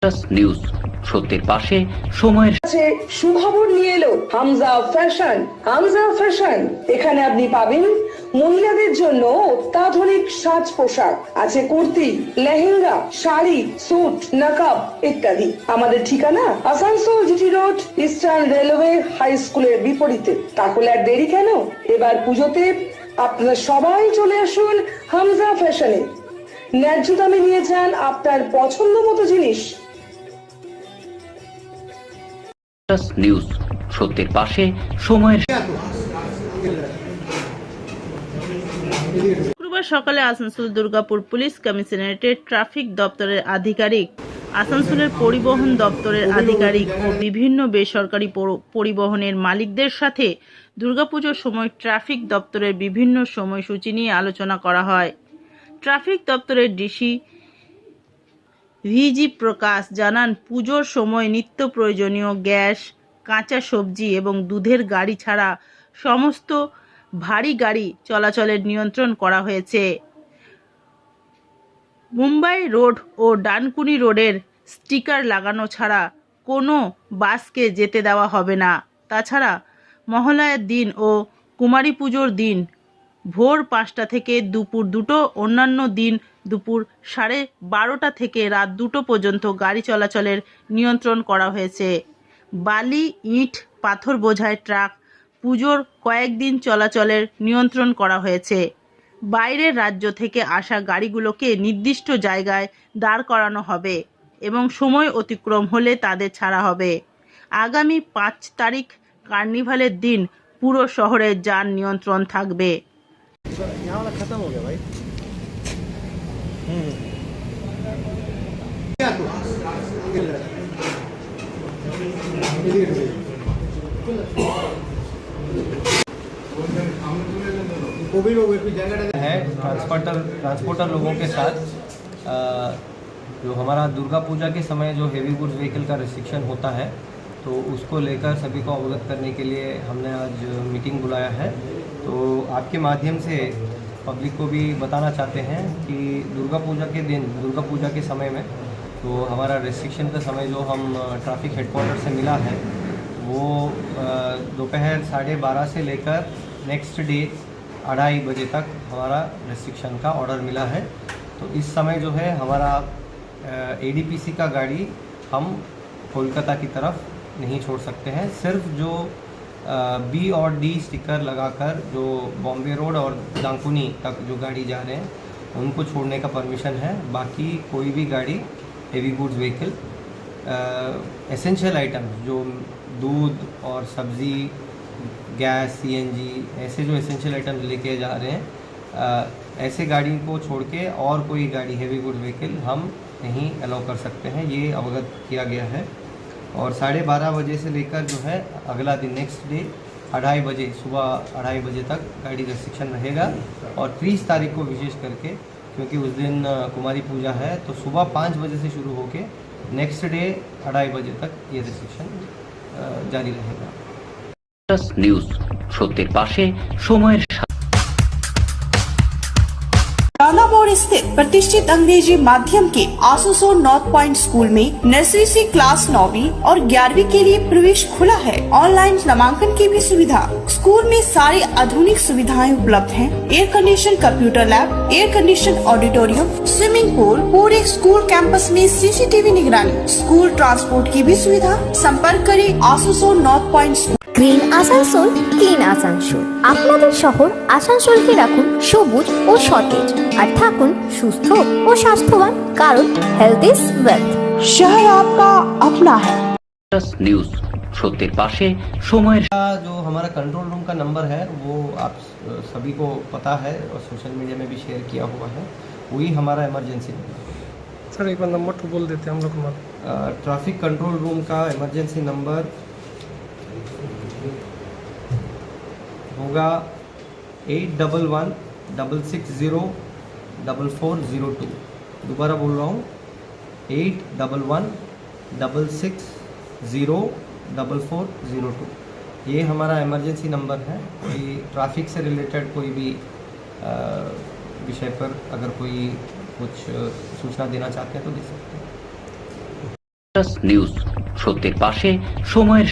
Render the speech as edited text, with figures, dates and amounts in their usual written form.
News সত্যের পাশে সময়ের কাছে সুখবর নিয়ে এলো হামজা ফ্যাশন। হামজা ফ্যাশন, এখানে আপনি পাবেন মহিলাদের জন্য অত্যাধুনিক সাজ পোশাক, আছে কুর্তি, লেহেঙ্গা, শাড়ি, স্যুট, নাকাব ইত্যাদি। আমাদের ঠিকানা Asansol GT road, eastern railway high স্কুলের বিপরীতে। তাহলে আর দেরি কেন, এবার পুজোতে আপনারা সবাই চলে আসুন হামজা ফ্যাশনে। ন্যায্য দামে নিয়ে যান আপনার পছন্দ মতো জিনিস। নিউজ সত্যের পাশে সময়ের শুক্রবার সকালে আসানসোল দুর্গাপুর পুলিশ কমিশনারেটের ট্রাফিক দপ্তরের আধিকারিক, আসানসোলের পরিবহন দপ্তরের আধিকারিক ও বিভিন্ন বেসরকারি পরিবহনের মালিকদের সাথে দুর্গাপুজোর সময় ট্রাফিক দপ্তরের বিভিন্ন সময়সূচি নিয়ে আলোচনা করা হয়। ট্রাফিক দপ্তরের ডিসি ভিজি প্রকাশ জানান, পুজোর সময় নিত্য প্রয়োজনীয় গ্যাস, কাঁচা সবজি এবং দুধের গাড়ি ছাড়া সমস্ত ভারী গাড়ি চলাচলের নিয়ন্ত্রণ করা হয়েছে। মুম্বাই রোড ও ডানকুনি রোডের স্টিকার লাগানো ছাড়া কোনো বাসকে যেতে দেওয়া হবে না। তাছাড়া মহালয়ার দিন ও কুমারী পুজোর দিন ভোর 5টা থেকে দুপুর 2টো, অন্যান্য দিন দুপুর 12:30 থেকে রাত 2টো পর্যন্ত গাড়ি চলাচলের নিয়ন্ত্রণ করা হয়েছে। বালি, ইট, পাথর বোঝাই ট্রাক পুজোর কয়েকদিন চলাচলের নিয়ন্ত্রণ করা হয়েছে। বাইরের রাজ্য থেকে আসা গাড়িগুলোকে নির্দিষ্ট জায়গায় দাঁড় করানো হবে এবং সময় অতিক্রম হলে তাদের ছাড়া হবে। আগামী 5 তারিখ কার্নিভালের দিন পুরো শহরে যান নিয়ন্ত্রণ থাকবে। खत्म हो गया भाई। है ट्रांसपोर्टर लोगों के साथ जो हमारा दुर्गा पूजा के समय जो हेवी गुड्स व्हीकल का रिस्ट्रिक्शन होता है, तो उसको लेकर सभी को अवगत करने के लिए हमने आज मीटिंग बुलाया है। तो आपके माध्यम से पब्लिक को भी बताना चाहते हैं कि दुर्गा पूजा के दिन, दुर्गा पूजा के समय में तो हमारा रिस्ट्रिक्शन का समय जो हम ट्रैफिक हेडक्वार्टर से मिला है वो दोपहर 12:30 से लेकर नेक्स्ट डे 2:30 बजे तक हमारा रिस्ट्रिक्शन का ऑर्डर मिला है। तो इस समय जो है हमारा एडीपीसी का गाड़ी हम कोलकाता की तरफ नहीं छोड़ सकते हैं। सिर्फ जो बी और डी स्टिकर लगाकर जो बॉम्बे रोड और डांकुनी तक जो गाड़ी जा रहे हैं उनको छोड़ने का परमिशन है। बाकी कोई भी गाड़ी heavy goods vehicle essential item जो दूध और सब्ज़ी, गैस, सीएनजी ऐसे जो एसेंशियल आइटम लेके जा रहे हैं, ऐसे गाड़ी को छोड़ के और कोई गाड़ी हेवी गुड्स व्हीकल हम नहीं अलाउ कर सकते हैं, ये अवगत किया गया है। और 12:30 बजे से लेकर जो है अगला दिन नेक्स्ट डे 2:30 बजे, सुबह 2:30 बजे तक गाड़ी रेस्ट्रिक्शन रहेगा। और 30 तारीख को विशेष करके, क्योंकि उस दिन कुमारी पूजा है, तो सुबह 5 बजे से शुरू होके नेक्स्ट डे 2:30 बजे तक ये रेस्ट्रिक्शन जारी रहेगा। নিউজ সত্যের পাশে সময়ের रानापुर स्थित प्रतिष्ठित अंग्रेजी माध्यम के आसुसोर नॉर्थ पॉइंट स्कूल में नर्सरी से क्लास 9वीं और 11वीं के लिए प्रवेश खुला है। ऑनलाइन नामांकन की भी सुविधा। स्कूल में सारी आधुनिक सुविधाएं उपलब्ध हैं। Air condition computer lab, air condition auditorium, swimming pool, पूरे स्कूल कैंपस में सीसीटीवी निगरानी, स्कूल ट्रांसपोर्ट की भी सुविधा। संपर्क करें आसुसोर north point school. Green Asansol, clean Asansol. আপনাদের শহর আসানসোলকে রাখুন সবুজ ও সতেজ, আর থাকুন সুস্থ ও স্বাস্থ্যবান, কারণ হেলথ ইজ ওয়েলথ। शहर आपका अपना है। নিউজ সত্যের পাশে সময়ের जो हमारा कंट्रोल रूम का नंबर है वो आप सभी को पता है और सोशल मीडिया में भी शेयर किया हुआ है, वही हमारा इमरजेंसी नंबर। सर एक बार नंबर तो बोल देते हैं हम लोग। ट्रैफिक कंट्रोल रूम का इमरजेंसी नंबर होगा 8116604402। दोबारा बोल रहा हूँ, 8116604402। ये हमारा इमरजेंसी नंबर है। कोई ट्रैफिक से रिलेटेड कोई भी विषय पर अगर कोई कुछ सूचना देना चाहते हैं तो दे सकते हैं। নিউজ, সত্যের পাশে সময়ের